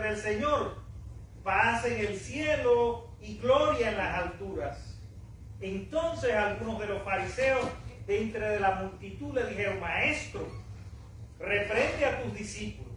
del Señor, paz en el cielo y gloria en las alturas. Entonces algunos de los fariseos de entre la multitud le dijeron: Maestro, reprende a tus discípulos.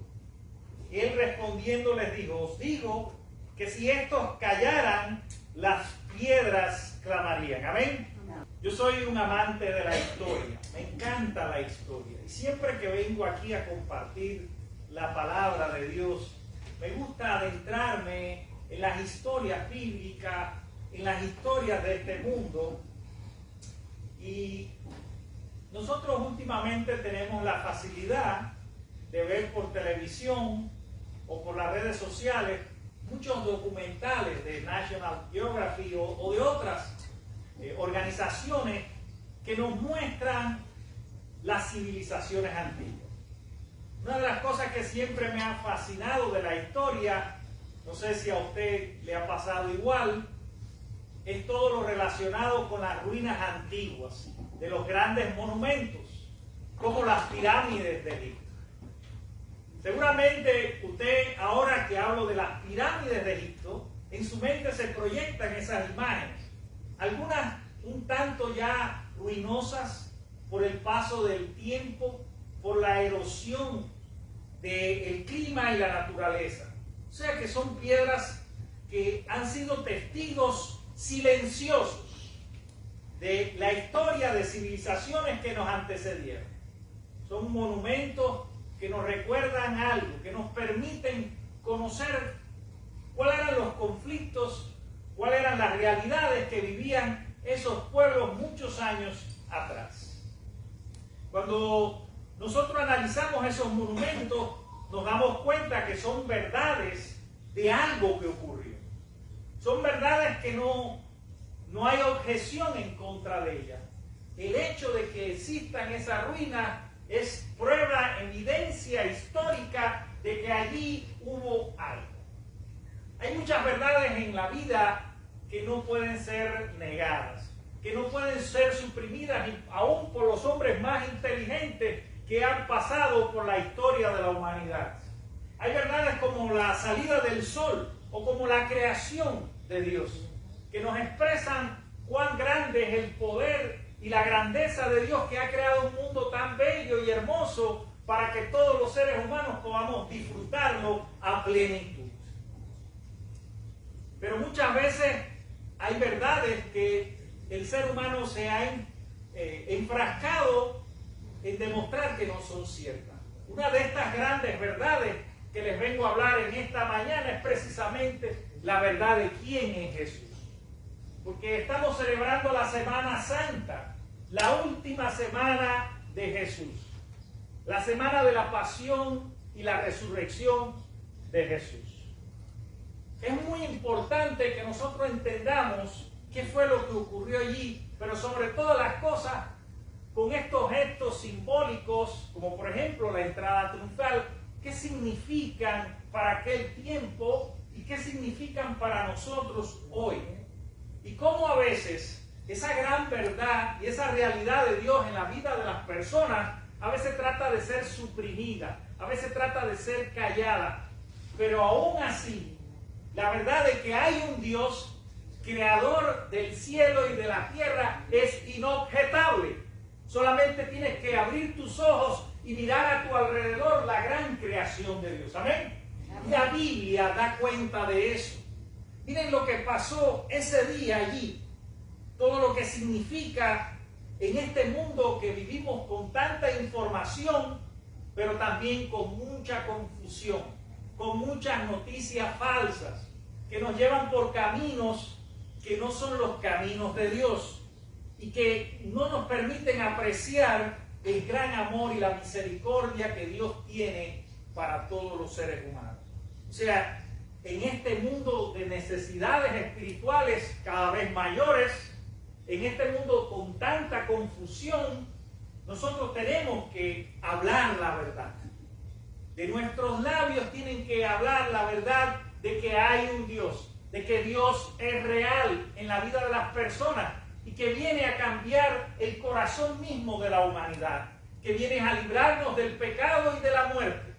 Y él respondiendo les dijo: Os digo que si estos callaran, las piedras clamarían. Amén. Yo soy un amante de la historia, me encanta la historia. Y siempre que vengo aquí a compartir la palabra de Dios, me gusta adentrarme en las historias bíblicas, en las historias de este mundo. Y nosotros últimamente tenemos la facilidad de ver por televisión o por las redes sociales muchos documentales de National Geographic o de otras organizaciones que nos muestran las civilizaciones antiguas. Una de las cosas que siempre me ha fascinado de la historia, no sé si a usted le ha pasado igual, es todo lo relacionado con las ruinas antiguas, de los grandes monumentos, como las pirámides de Egipto. Seguramente usted, ahora que hablo de las pirámides de Egipto, en su mente se proyectan esas imágenes, algunas un tanto ya ruinosas por el paso del tiempo, por la erosión del clima y la naturaleza. O sea que son piedras que han sido testigos silenciosos de la historia de civilizaciones que nos antecedieron. Son monumentos que nos recuerdan algo, que nos permiten conocer cuáles eran los conflictos, cuáles eran las realidades que vivían esos pueblos muchos años atrás. Cuando nosotros analizamos esos monumentos, nos damos cuenta que son verdades de algo que ocurrió. Son verdades que no hay objeción en contra de ellas. El hecho de que existan esas ruinas es prueba, evidencia histórica de que allí hubo algo. Hay muchas verdades en la vida que no pueden ser negadas, que no pueden ser suprimidas, aún por los hombres más inteligentes que han pasado por la historia de la humanidad. Hay verdades como la salida del sol o como la creación de Dios, que nos expresan cuán grande es el poder y la grandeza de Dios, que ha creado un mundo tan bello y hermoso para que todos los seres humanos podamos disfrutarlo a plenitud. Pero muchas veces hay verdades que el ser humano se ha enfrascado en demostrar que no son ciertas. Una de estas grandes verdades que les vengo a hablar en esta mañana es precisamente la verdad de quién es Jesús. Porque estamos celebrando la Semana Santa, la última semana de Jesús, la semana de la pasión y la resurrección de Jesús. Es muy importante que nosotros entendamos qué fue lo que ocurrió allí, pero sobre todas las cosas, con estos gestos simbólicos, como por ejemplo la entrada triunfal, qué significan para aquel tiempo y qué significan para nosotros hoy. Y cómo a veces esa gran verdad y esa realidad de Dios en la vida de las personas a veces trata de ser suprimida, a veces trata de ser callada, pero aún así la verdad de que hay un Dios creador del cielo y de la tierra es inobjetable. Solamente tienes que abrir tus ojos y mirar a tu alrededor la gran creación de Dios. Amén. La Biblia da cuenta de eso. Miren lo que pasó ese día allí. Todo lo que significa en este mundo que vivimos con tanta información, pero también con mucha confusión, con muchas noticias falsas que nos llevan por caminos que no son los caminos de Dios y que no nos permiten apreciar el gran amor y la misericordia que Dios tiene para todos los seres humanos. O sea, en este mundo de necesidades espirituales cada vez mayores, en este mundo con tanta confusión, nosotros tenemos que hablar la verdad. De nuestros labios tienen que hablar la verdad de que hay un Dios, de que Dios es real en la vida de las personas y que viene a cambiar el corazón mismo de la humanidad, que viene a librarnos del pecado y de la muerte.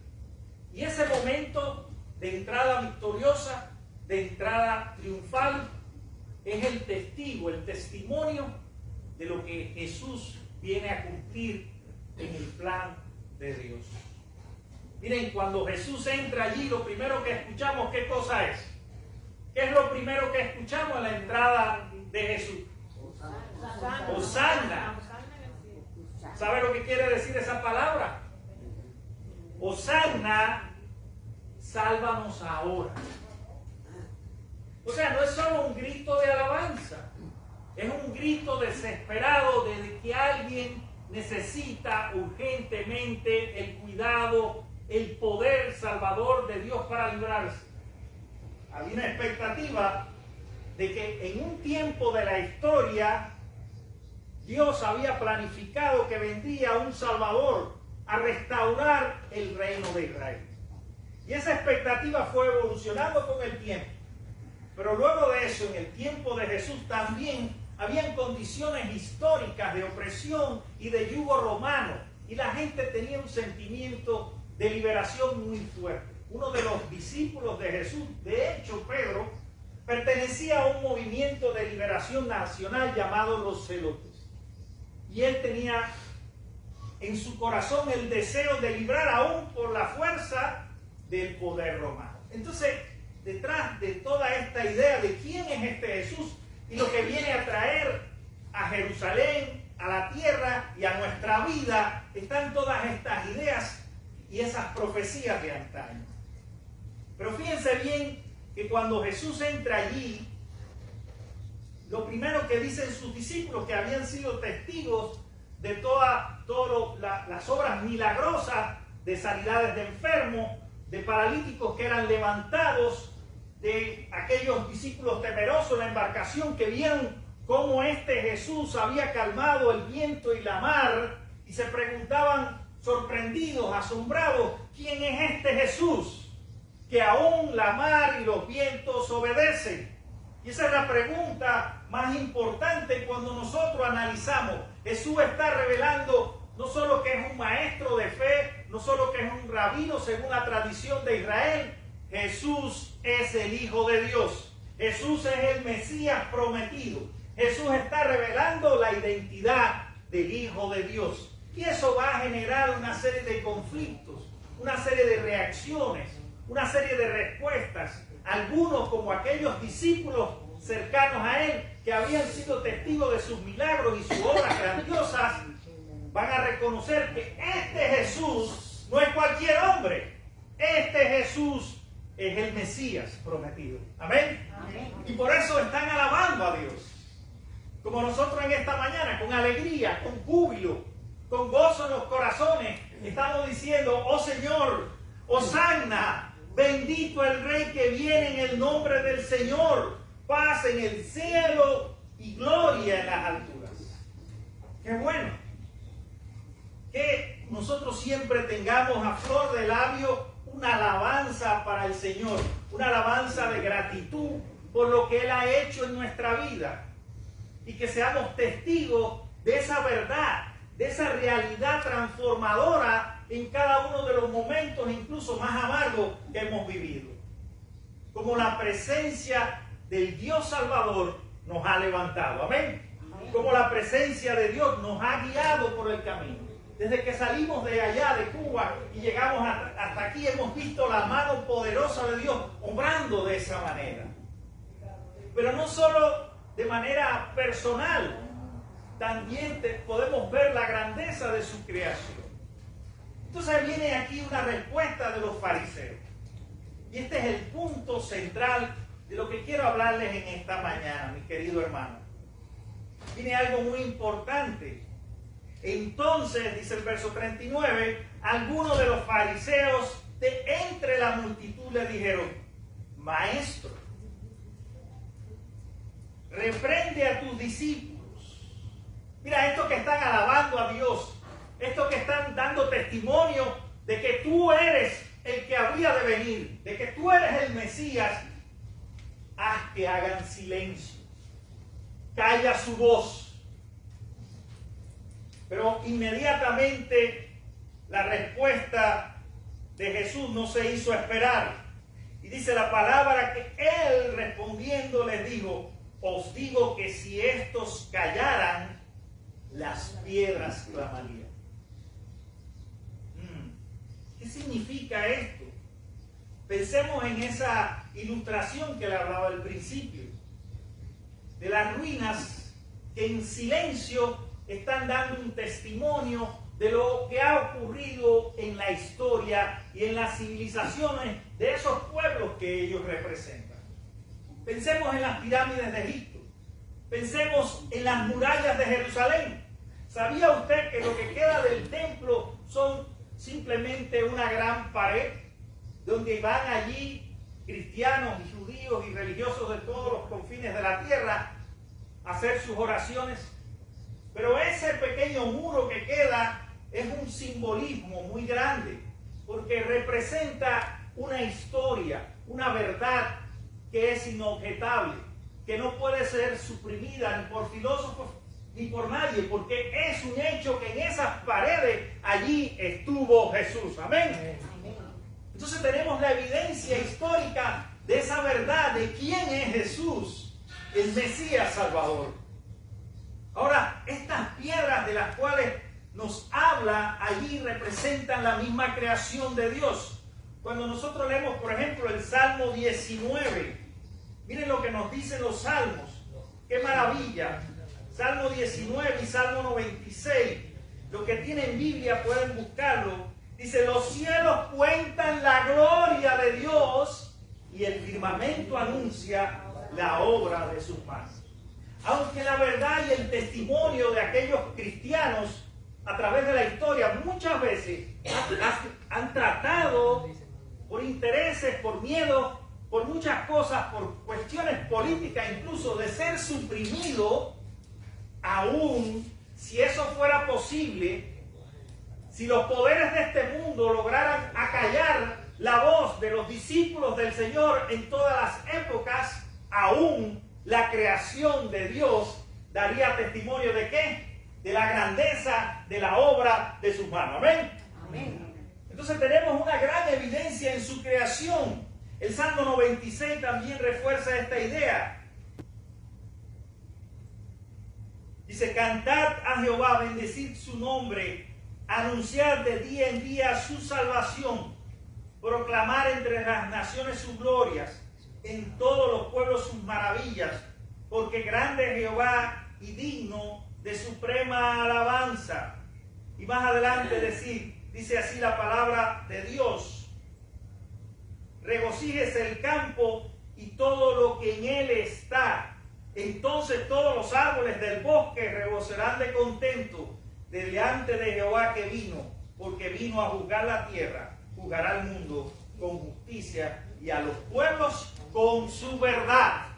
Y ese momento de entrada victoriosa, de entrada triunfal, es el testigo, el testimonio de lo que Jesús viene a cumplir en el plan de Dios. Miren, cuando Jesús entra allí, lo primero que escuchamos, ¿qué cosa es? ¿Qué es lo primero que escuchamos a la entrada de Jesús? Hosanna. ¿Sabe lo que quiere decir esa palabra? Hosanna, sálvanos ahora. O sea, no es solo un grito de alabanza, es un grito desesperado de que alguien necesita urgentemente el cuidado, el poder salvador de Dios para librarse. Había una expectativa de que en un tiempo de la historia Dios había planificado que vendría un Salvador a restaurar el reino de Israel. Y esa expectativa fue evolucionando con el tiempo. Pero luego de eso, en el tiempo de Jesús también habían condiciones históricas de opresión y de yugo romano. Y la gente tenía un sentimiento de liberación muy fuerte. Uno de los discípulos de Jesús, de hecho Pedro, pertenecía a un movimiento de liberación nacional llamado los Zelotes. Y él tenía en su corazón el deseo de librar aún por la fuerza del poder romano. Entonces, detrás de toda esta idea de quién es este Jesús y lo que viene a traer a Jerusalén, a la tierra y a nuestra vida, están todas estas ideas y esas profecías de antaño. Pero fíjense bien que cuando Jesús entra allí, lo primero que dicen sus discípulos, que habían sido testigos de todas las obras milagrosas de sanidades de enfermos, de paralíticos que eran levantados, de aquellos discípulos temerosos en la embarcación que vieron cómo este Jesús había calmado el viento y la mar, y se preguntaban sorprendidos, asombrados, ¿quién es este Jesús que aún la mar y los vientos obedecen? Y esa es la pregunta más importante cuando nosotros analizamos. Jesús está revelando no solo que es un maestro de fe, no solo que es un rabino según la tradición de Israel. Jesús es el Hijo de Dios. Jesús es el Mesías prometido. Jesús está revelando la identidad del Hijo de Dios. Y eso va a generar una serie de conflictos, una serie de reacciones, una serie de respuestas. Algunos, como aquellos discípulos cercanos a él, que habían sido testigos de sus milagros y sus obras grandiosas, van a reconocer que este Jesús no es cualquier hombre. Este Jesús es el Mesías prometido. ¿Amén? Amén. Y por eso están alabando a Dios. Como nosotros en esta mañana, con alegría, con júbilo, con gozo en los corazones, estamos diciendo: oh Señor, hosanna. Bendito el Rey que viene en el nombre del Señor. Paz en el cielo y gloria en las alturas. Qué bueno que nosotros siempre tengamos a flor de labio una alabanza para el Señor, una alabanza de gratitud por lo que Él ha hecho en nuestra vida, y que seamos testigos de esa verdad, de esa realidad transformadora en cada uno de los momentos, incluso más amargos, que hemos vivido. Como la presencia del Dios Salvador nos ha levantado. Amén. Como la presencia de Dios nos ha guiado por el camino. Desde que salimos de allá, de Cuba, y llegamos hasta aquí, hemos visto la mano poderosa de Dios obrando de esa manera. Pero no solo de manera personal, también podemos ver la grandeza de su creación. Entonces viene aquí una respuesta de los fariseos. Y este es el punto central de lo que quiero hablarles en esta mañana, mi querido hermano. Viene algo muy importante. Entonces, dice el verso 39, algunos de los fariseos de entre la multitud le dijeron: Maestro, reprende a tus discípulos. Mira, estos que están alabando a Dios, estos que están dando testimonio de que tú eres el que habría de venir, de que tú eres el Mesías, haz que hagan silencio, calla su voz. Pero inmediatamente la respuesta de Jesús no se hizo esperar. Y dice la palabra que él respondiendo les dijo: os digo que si estos callaran, las piedras clamarían. ¿Qué significa esto? Pensemos en esa ilustración que le hablaba al principio, de las ruinas que en silencio están dando un testimonio de lo que ha ocurrido en la historia y en las civilizaciones de esos pueblos que ellos representan. Pensemos en las pirámides de Egipto. Pensemos en las murallas de Jerusalén. ¿Sabía usted que lo que queda del templo son simplemente una gran pared donde van allí cristianos y judíos y religiosos de todos los confines de la tierra a hacer sus oraciones? Pero ese pequeño muro que queda es un simbolismo muy grande, porque representa una historia, una verdad que es inobjetable, que no puede ser suprimida ni por filósofos ni por nadie, porque es un hecho que en esas paredes allí estuvo Jesús. Amén. Entonces tenemos la evidencia histórica de esa verdad de quién es Jesús, el Mesías Salvador. Ahora, estas piedras de las cuales nos habla allí representan la misma creación de Dios. Cuando nosotros leemos, por ejemplo, el Salmo 19, miren lo que nos dicen los salmos. ¡Qué maravilla! Salmo 19 y Salmo 96. Los que tienen Biblia pueden buscarlo. Dice: los cielos cuentan la gloria de Dios y el firmamento anuncia la obra de sus manos. Aunque la verdad y el testimonio de aquellos cristianos a través de la historia muchas veces han tratado por intereses, por miedo, por muchas cosas, por cuestiones políticas incluso, de ser suprimido, aún si eso fuera posible, si los poderes de este mundo lograran acallar la voz de los discípulos del Señor en todas las épocas, aún la creación de Dios daría testimonio ¿de qué? De la grandeza de la obra de sus manos. Amén. Amén. Entonces tenemos una gran evidencia en su creación. El Salmo 96 también refuerza esta idea. Dice: cantad a Jehová, bendecid su nombre, anunciad de día en día su salvación, proclamar entre las naciones sus glorias, en todos los pueblos sus maravillas, porque grande es Jehová y digno de suprema alabanza. Y más adelante dice así la palabra de Dios: regocíjese el campo y todo lo que en él está. Entonces todos los árboles del bosque rebocerán de contento delante de Jehová que vino, porque vino a juzgar la tierra, juzgará al mundo con justicia y a los pueblos con su verdad.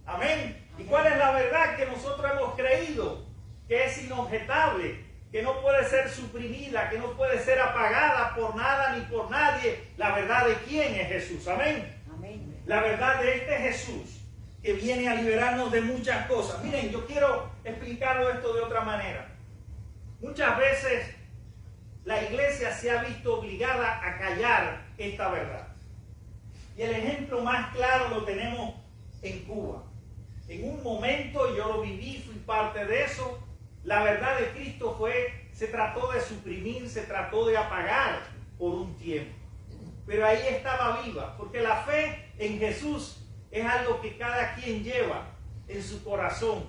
Amén. ¿Y cuál es la verdad que nosotros hemos creído? Que es inobjetable, que no puede ser suprimida, que no puede ser apagada por nada ni por nadie. La verdad de quién es Jesús. Amén. Amén. La verdad de este Jesús que viene a liberarnos de muchas cosas. Miren, yo quiero explicarlo esto de otra manera. Muchas veces la iglesia se ha visto obligada a callar esta verdad. Y el ejemplo más claro lo tenemos en Cuba. En un momento, yo lo viví, fui parte de eso, la verdad de Cristo se trató de suprimir, se trató de apagar por un tiempo. Pero ahí estaba viva, porque la fe en Jesús es algo que cada quien lleva en su corazón.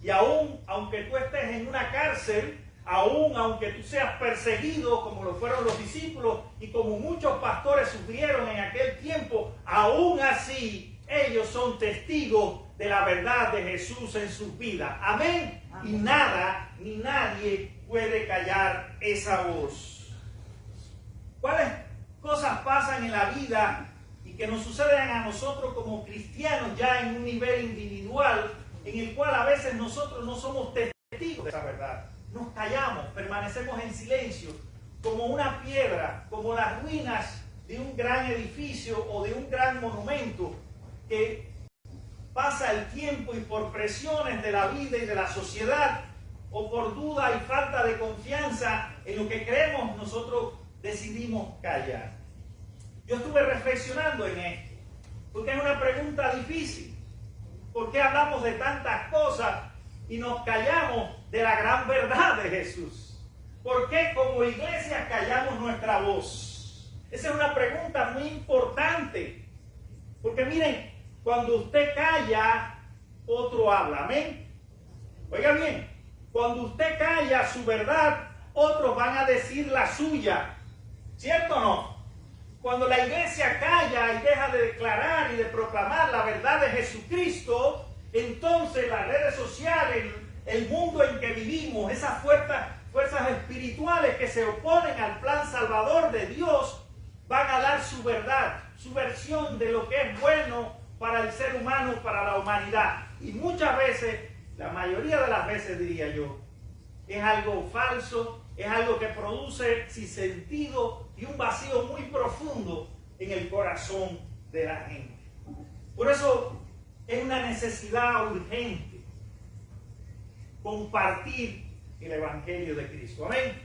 Y aún, aunque tú estés en una cárcel, aún aunque tú seas perseguido, como lo fueron los discípulos y como muchos pastores sufrieron en aquel tiempo, aún así ellos son testigos de la verdad de Jesús en sus vidas. Amén. Amén. Y nada ni nadie puede callar esa voz. ¿Cuáles cosas pasan en la vida y que nos suceden a nosotros como cristianos ya en un nivel individual, en el cual a veces nosotros no somos testigos de esa verdad? Nos callamos, permanecemos en silencio, como una piedra, como las ruinas de un gran edificio o de un gran monumento que pasa el tiempo y por presiones de la vida y de la sociedad o por duda y falta de confianza en lo que creemos, nosotros decidimos callar. Yo estuve reflexionando en esto Porque es una pregunta difícil. ¿Por qué hablamos de tantas cosas y nos callamos de la gran verdad de Jesús? ¿Por qué como iglesia callamos nuestra voz? Esa es una pregunta muy importante. Porque miren, cuando usted calla, otro habla. Amén. Oiga bien, cuando usted calla su verdad, otros van a decir la suya. ¿Cierto o no? Cuando la iglesia calla y deja de declarar y de proclamar la verdad de Jesucristo, entonces las redes sociales, el mundo en que vivimos, esas fuerzas espirituales que se oponen al plan salvador de Dios, van a dar su verdad, su versión de lo que es bueno para el ser humano, para la humanidad. Y muchas veces, la mayoría de las veces diría yo, es algo falso, es algo que produce sinsentido y un vacío muy profundo en el corazón de la gente. Por eso es una necesidad urgente compartir el Evangelio de Cristo. Amén.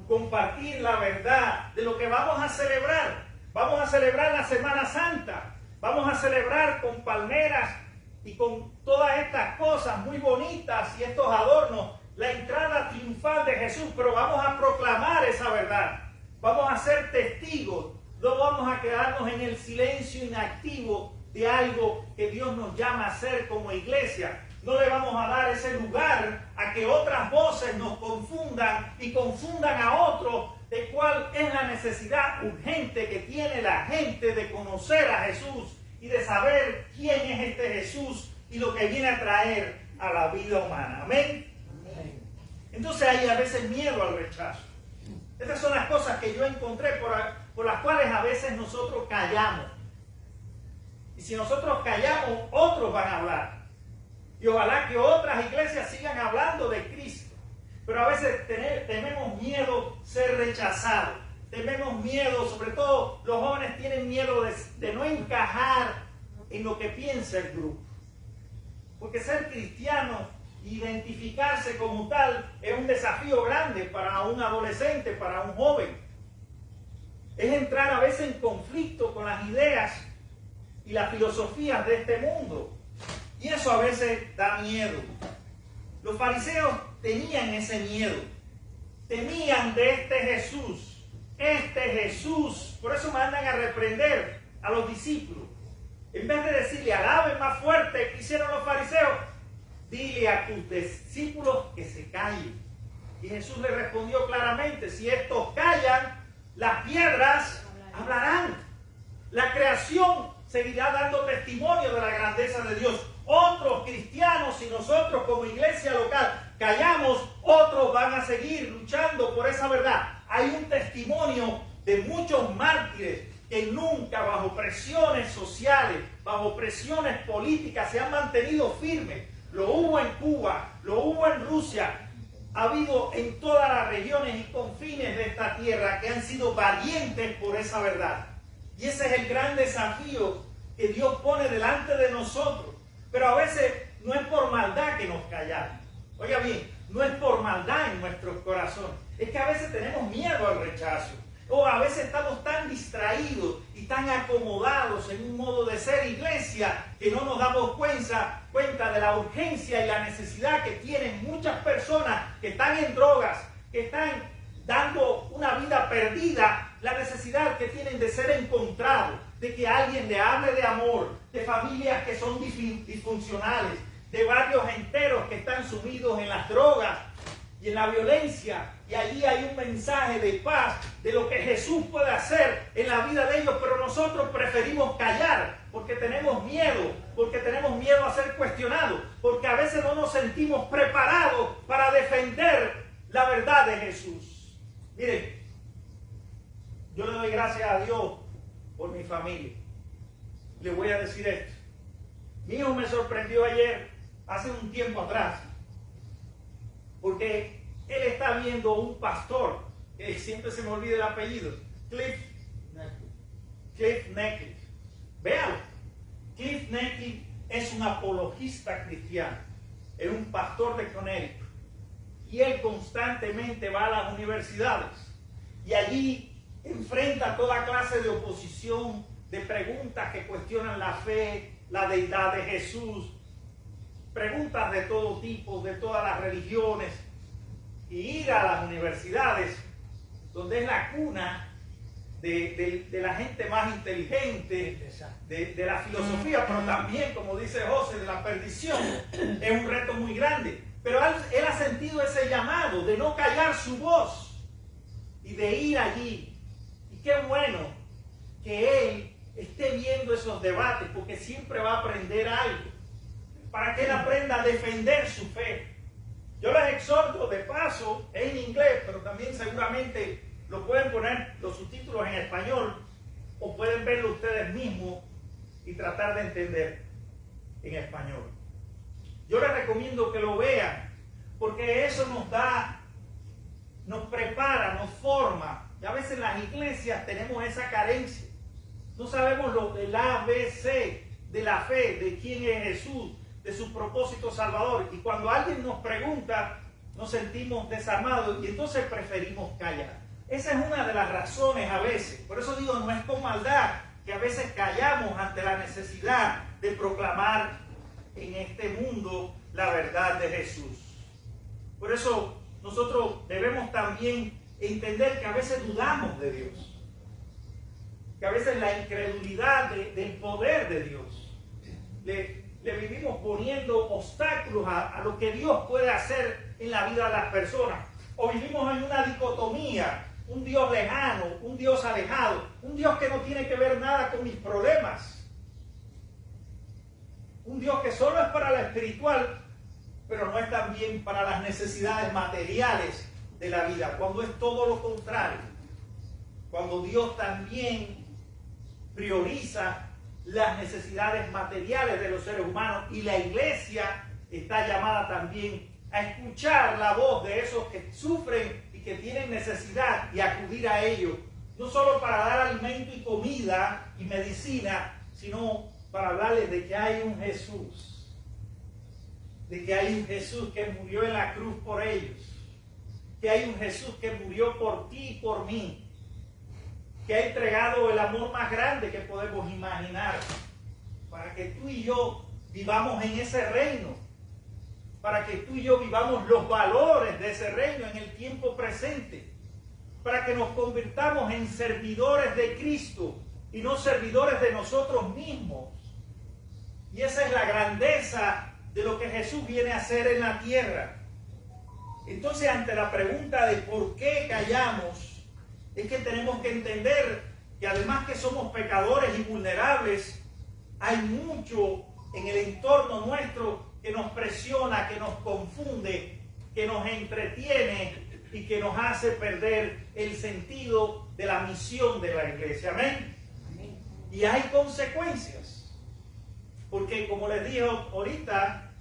Compartir la verdad de lo que vamos a celebrar. Vamos a celebrar la Semana Santa. Vamos a celebrar con palmeras y con todas estas cosas muy bonitas y estos adornos la entrada triunfal de Jesús, pero vamos a proclamar esa verdad. Vamos a ser testigos. No vamos a quedarnos en el silencio inactivo de algo que Dios nos llama a hacer como iglesia. No le vamos a dar ese lugar a que otras voces nos confundan y confundan a otros de cuál es la necesidad urgente que tiene la gente de conocer a Jesús y de saber quién es este Jesús y lo que viene a traer a la vida humana. Amén. Entonces hay a veces miedo al rechazo. Estas son las cosas que yo encontré por las cuales a veces nosotros callamos. Y si nosotros callamos, otros van a hablar. Y ojalá que otras iglesias sigan hablando de Cristo. Pero a veces tememos miedo ser rechazados. Tenemos miedo, sobre todo los jóvenes tienen miedo de no encajar en lo que piensa el grupo. Porque ser cristiano, identificarse como tal, es un desafío grande para un adolescente, para un joven. Es entrar a veces en conflicto con las ideas y las filosofías de este mundo. Y eso a veces da miedo. Los fariseos tenían ese miedo. Temían de este Jesús. Este Jesús. Por eso mandan a reprender a los discípulos. En vez de decirle, alaben más fuerte, que hicieron los fariseos, dile a tus discípulos que se callen. Y Jesús le respondió claramente, si estos callan, las piedras hablarán. La creación seguirá dando testimonio de la grandeza de Dios. Otros cristianos y nosotros como iglesia local callamos, otros van a seguir luchando por esa verdad. Hay un testimonio de muchos mártires que nunca bajo presiones sociales, bajo presiones políticas se han mantenido firmes. Lo hubo en Cuba, lo hubo en Rusia, ha habido en todas las regiones y confines de esta tierra que han sido valientes por esa verdad. Y ese es el gran desafío que Dios pone delante de nosotros. Pero a veces no es por maldad que nos callamos. Oiga bien, no es por maldad en nuestros corazones. Es que a veces tenemos miedo al rechazo. O a veces estamos tan distraídos y tan acomodados en un modo de ser iglesia que no nos damos cuenta de la urgencia y la necesidad que tienen muchas personas que están en drogas, que están dando una vida perdida, la necesidad que tienen de ser encontrados, de que alguien le hable de amor, de familias que son disfuncionales, de barrios enteros que están sumidos en las drogas y en la violencia, y allí hay un mensaje de paz, de lo que Jesús puede hacer en la vida de ellos, pero nosotros preferimos callar, porque tenemos miedo a ser cuestionados, porque a veces no nos sentimos preparados para defender la verdad de Jesús. Miren, yo le doy gracias a Dios por mi familia. Le voy a decir esto. Mi hijo me sorprendió ayer, hace un tiempo atrás, porque él está viendo un pastor, que siempre se me olvida el apellido, Cliff Neckley. Véalo. Cliff Neckley es un apologista cristiano, es un pastor de Connecticut, y él constantemente va a las universidades y allí enfrenta toda clase de oposición, de preguntas que cuestionan la fe, la deidad de Jesús, preguntas de todo tipo, de todas las religiones, y ir a las universidades, donde es la cuna de la gente más inteligente, de la filosofía, pero también, como dice José, de la perdición, es un reto muy grande. Pero él ha sentido ese llamado de no callar su voz y de ir allí. Y qué bueno que él esté viendo esos debates, porque siempre va a aprender algo, para que él aprenda a defender su fe. Yo les exhorto de paso, en inglés, pero también seguramente lo pueden poner los subtítulos en español, o pueden verlo ustedes mismos y tratar de entender en español. Yo les recomiendo que lo vean, porque eso nos prepara, nos forma. Y a veces en las iglesias tenemos esa carencia. No sabemos lo del ABC, de la fe, de quién es Jesús, de su propósito salvador. Y cuando alguien nos pregunta, nos sentimos desarmados y entonces preferimos callar. Esa es una de las razones a veces. Por eso digo, no es con maldad que a veces callamos ante la necesidad de proclamar en este mundo la verdad de Jesús. Por eso nosotros debemos también entender que a veces dudamos de Dios, que a veces la incredulidad del poder de Dios le vivimos poniendo obstáculos a lo que Dios puede hacer en la vida de las personas, o vivimos en una dicotomía, un Dios lejano, un Dios alejado, un Dios que no tiene que ver nada con mis problemas, un Dios que solo es para lo espiritual, pero no es también para las necesidades materiales de la vida, cuando es todo lo contrario, cuando Dios también prioriza las necesidades materiales de los seres humanos, y la iglesia está llamada también a escuchar la voz de esos que sufren y que tienen necesidad y acudir a ellos, no solo para dar alimento y comida y medicina, sino para hablarles de que hay un Jesús, de que hay un Jesús que murió en la cruz por ellos, que hay un Jesús que murió por ti y por mí, que ha entregado el amor más grande que podemos imaginar, para que tú y yo vivamos en ese reino, para que tú y yo vivamos los valores de ese reino en el tiempo presente, para que nos convirtamos en servidores de Cristo y no servidores de nosotros mismos. Y esa es la grandeza de lo que Jesús viene a hacer en la tierra. Entonces, ante la pregunta de por qué callamos, es que tenemos que entender que además que somos pecadores y vulnerables, hay mucho en el entorno nuestro que nos presiona, que nos confunde, que nos entretiene y que nos hace perder el sentido de la misión de la iglesia. Amén. Y hay consecuencias, porque como les dije ahorita,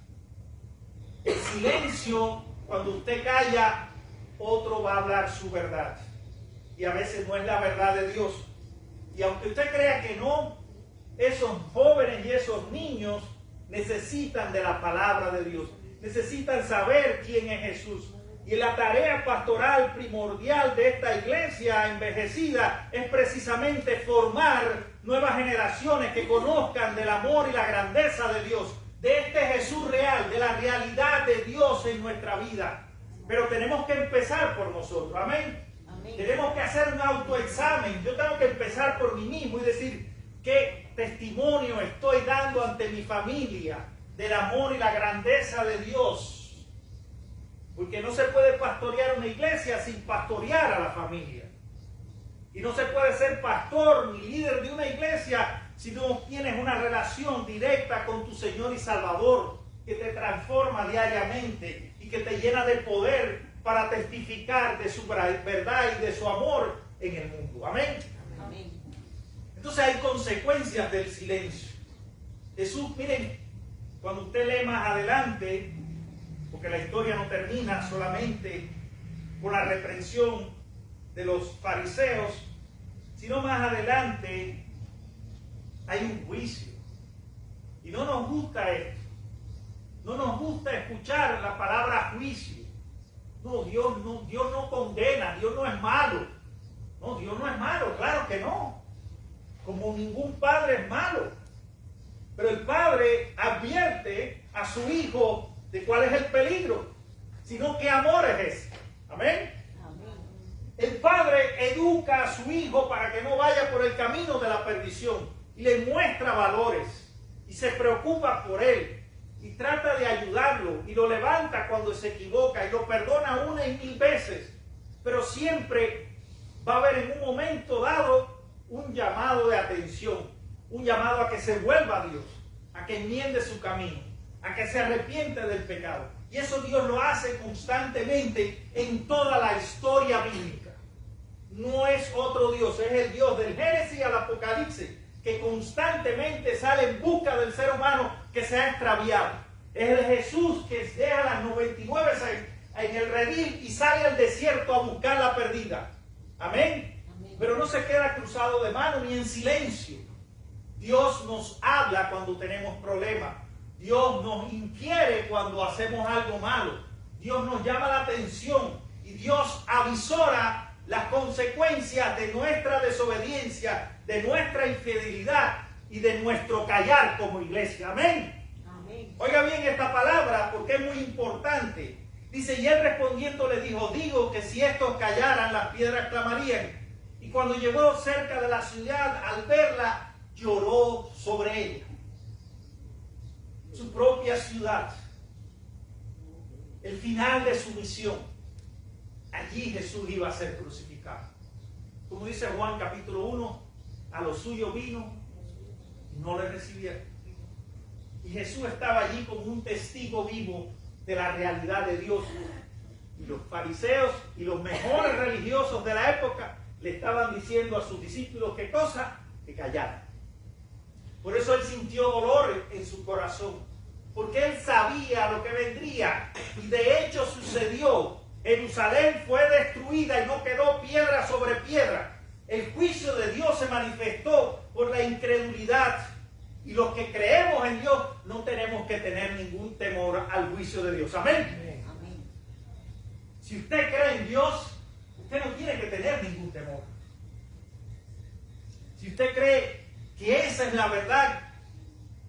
el silencio, cuando usted calla, otro va a hablar su verdad. Y a veces no es la verdad de Dios. Y aunque usted crea que no, esos jóvenes y esos niños necesitan de la palabra de Dios. Necesitan saber quién es Jesús. Y la tarea pastoral primordial de esta iglesia envejecida es precisamente formar nuevas generaciones que conozcan del amor y la grandeza de Dios, de este Jesús real, de la realidad de Dios en nuestra vida. Pero tenemos que empezar por nosotros. Amén. Tenemos que hacer un autoexamen. Yo tengo que empezar por mí mismo y decir qué testimonio estoy dando ante mi familia del amor y la grandeza de Dios. Porque no se puede pastorear una iglesia sin pastorear a la familia. Y no se puede ser pastor ni líder de una iglesia si no tienes una relación directa con tu Señor y Salvador, que te transforma diariamente y que te llena de poder para testificar de su verdad y de su amor en el mundo. Amén. Amén. Entonces hay consecuencias del silencio. Jesús, miren, cuando usted lee más adelante, porque la historia no termina solamente con la reprensión de los fariseos, sino más adelante hay un juicio. Y no nos gusta esto. No nos gusta escuchar la palabra juicio. No, Dios no condena, Dios no es malo. No, Dios no es malo, claro que no. como ningún padre es malo. Pero el padre advierte a su hijo de cuál es el peligro, sino qué amor es ese. Amén. El padre educa a su hijo para que no vaya por el camino de la perdición y le muestra valores y se preocupa por él y trata de ayudarlo y lo levanta cuando se equivoca y lo perdona 1 y 1000 veces, pero siempre va a haber en un momento dado un llamado de atención, un llamado a que se vuelva a Dios, a que enmiende su camino, a que se arrepiente del pecado. Y eso Dios lo hace constantemente en toda la historia bíblica. No es otro Dios, es el Dios del Génesis al Apocalipsis, que constantemente sale en busca del ser humano que se ha extraviado. Es el Jesús que deja las 99 en el redil y sale al desierto a buscar la perdida. Amén. Pero no se queda cruzado de mano ni en silencio. Dios nos habla cuando tenemos problemas. Dios nos inquiere cuando hacemos algo malo. Dios nos llama la atención y Dios avisora las consecuencias de nuestra desobediencia, de nuestra infidelidad y de nuestro callar como iglesia. Amén. Amén. Oiga bien esta palabra porque es muy importante. Dice, y él respondiendo le dijo, digo que si estos callaran, las piedras clamarían. Y cuando llegó cerca de la ciudad, al verla, lloró sobre ella. Su propia ciudad. El final de su misión. Allí Jesús iba a ser crucificado. Como dice Juan capítulo 1, a los suyos vino y no le recibieron. Y Jesús estaba allí como un testigo vivo de la realidad de Dios. Y los fariseos y los mejores religiosos de la época le estaban diciendo a sus discípulos, ¿qué cosa? Que callaran. Por eso él sintió dolor en su corazón, porque él sabía lo que vendría. Y de hecho sucedió. Jerusalén fue destruida y no quedó piedra sobre piedra. El juicio de Dios se manifestó por la incredulidad. Y los que creemos en Dios no tenemos que tener ningún temor al juicio de Dios. Amén. Amén. Si usted cree en Dios, usted no tiene que tener ningún temor. Si usted cree que esa es la verdad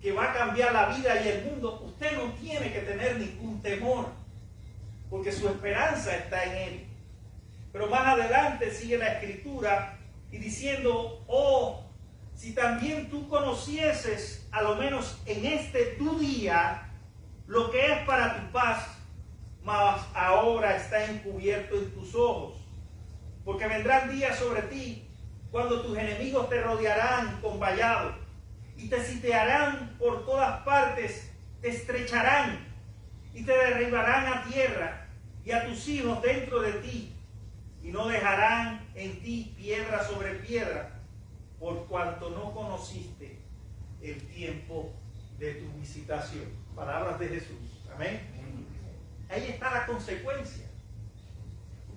que va a cambiar la vida y el mundo, usted no tiene que tener ningún temor, porque su esperanza está en Él. Pero más adelante sigue la Escritura y diciendo, oh, si también tú conocieses, a lo menos en este tu día, lo que es para tu paz, mas ahora está encubierto en tus ojos. Porque vendrán días sobre ti, cuando tus enemigos te rodearán con vallado, y te sitiarán por todas partes, te estrecharán, y te derribarán a tierra, y a tus hijos dentro de ti, y no dejarán en ti piedra sobre piedra, por cuanto no conociste el tiempo de tu visitación. Palabras de Jesús. Amén. Ahí está la consecuencia.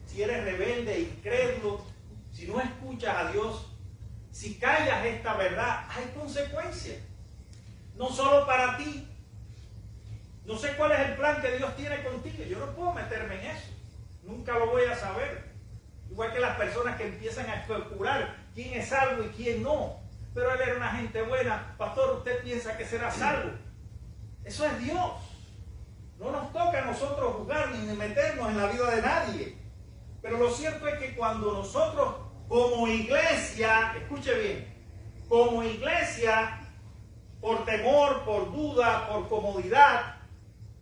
Si eres rebelde, incrédulo, si no escuchas a Dios, si callas esta verdad, hay consecuencias. No solo para ti. No sé cuál es el plan que Dios tiene contigo. Yo no puedo meterme en eso. Nunca lo voy a saber. Igual que las personas que empiezan a especular quién es salvo y quién no. Pero él era una gente buena. Pastor, usted piensa que será salvo. Eso es Dios. No nos toca a nosotros juzgar ni meternos en la vida de nadie. Pero lo cierto es que cuando nosotros como iglesia, escuche bien, como iglesia, por temor, por duda, por comodidad,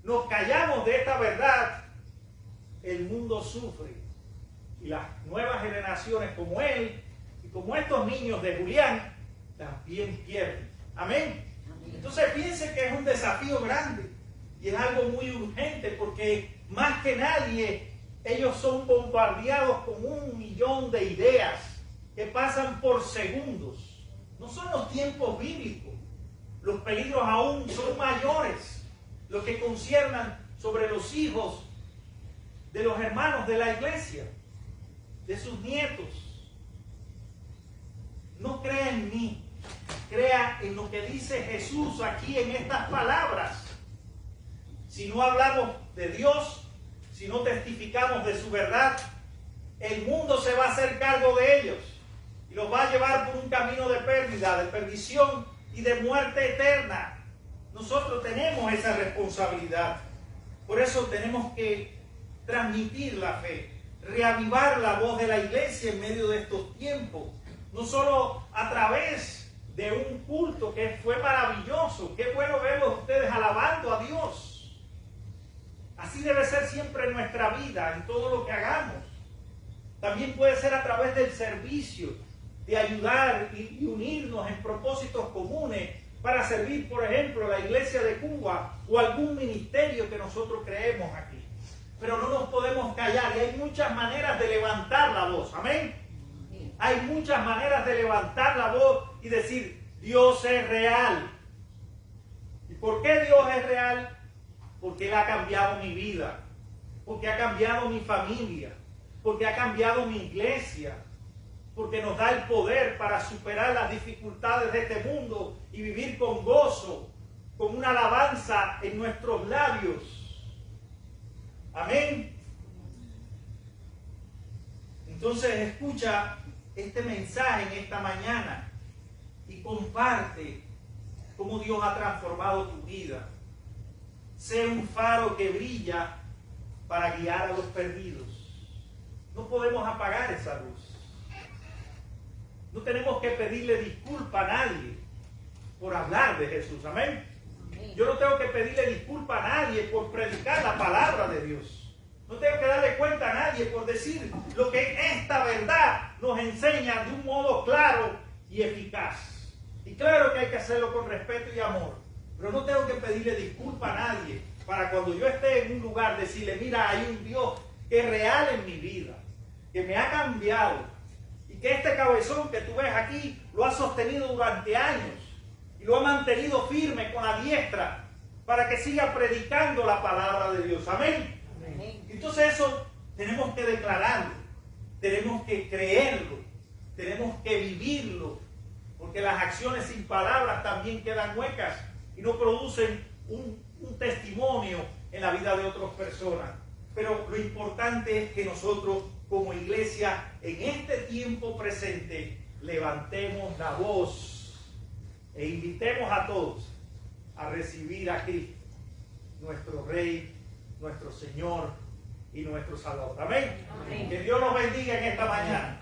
nos callamos de esta verdad, el mundo sufre. Y las nuevas generaciones como él y como estos niños de Julián también pierden. Amén. Entonces piense que es un desafío grande y es algo muy urgente, porque más que nadie ellos son bombardeados con 1.000.000 de ideas que pasan por segundos. No son los tiempos bíblicos. Los peligros aún son mayores, los que conciernan sobre los hijos de los hermanos de la iglesia, de sus nietos. No crea en mí, crea en lo que dice Jesús aquí en estas palabras. Si no hablamos de Dios, si no testificamos de su verdad, el mundo se va a hacer cargo de ellos. Y los va a llevar por un camino de pérdida, de perdición y de muerte eterna. Nosotros tenemos esa responsabilidad. Por eso tenemos que transmitir la fe, reavivar la voz de la iglesia en medio de estos tiempos. No solo a través de un culto que fue maravilloso. Qué bueno verlos ustedes alabando a Dios. Así debe ser siempre en nuestra vida, en todo lo que hagamos. También puede ser a través del servicio, de ayudar y unirnos en propósitos comunes para servir, por ejemplo, la iglesia de Cuba o algún ministerio que nosotros creemos aquí. Pero no nos podemos callar y hay muchas maneras de levantar la voz. Amén. Hay muchas maneras de levantar la voz y decir, Dios es real. ¿Y por qué Dios es real? Porque Él ha cambiado mi vida, porque ha cambiado mi familia, porque ha cambiado mi iglesia, porque nos da el poder para superar las dificultades de este mundo y vivir con gozo, con una alabanza en nuestros labios. Amén. Entonces escucha este mensaje en esta mañana y comparte cómo Dios ha transformado tu vida. Sé un faro que brilla para guiar a los perdidos. No podemos apagar esa luz. No tenemos que pedirle disculpa a nadie por hablar de Jesús. Amén. Yo no tengo que pedirle disculpa a nadie por predicar la palabra de Dios. No tengo que darle cuenta a nadie por decir lo que esta verdad nos enseña de un modo claro y eficaz. Y claro que hay que hacerlo con respeto y amor. Pero no tengo que pedirle disculpa a nadie para cuando yo esté en un lugar decirle, mira, hay un Dios que es real en mi vida, que me ha cambiado y que este cabezón que tú ves aquí lo ha sostenido durante años y lo ha mantenido firme con la diestra para que siga predicando la palabra de Dios. Amén. Entonces eso tenemos que declararlo, tenemos que creerlo, tenemos que vivirlo, porque las acciones sin palabras también quedan huecas y no producen un testimonio en la vida de otras personas. Pero lo importante es que nosotros como iglesia en este tiempo presente levantemos la voz e invitemos a todos a recibir a Cristo, nuestro Rey, nuestro Señor y nuestro Salvador. Amén. Amén. Que Dios nos bendiga en esta mañana.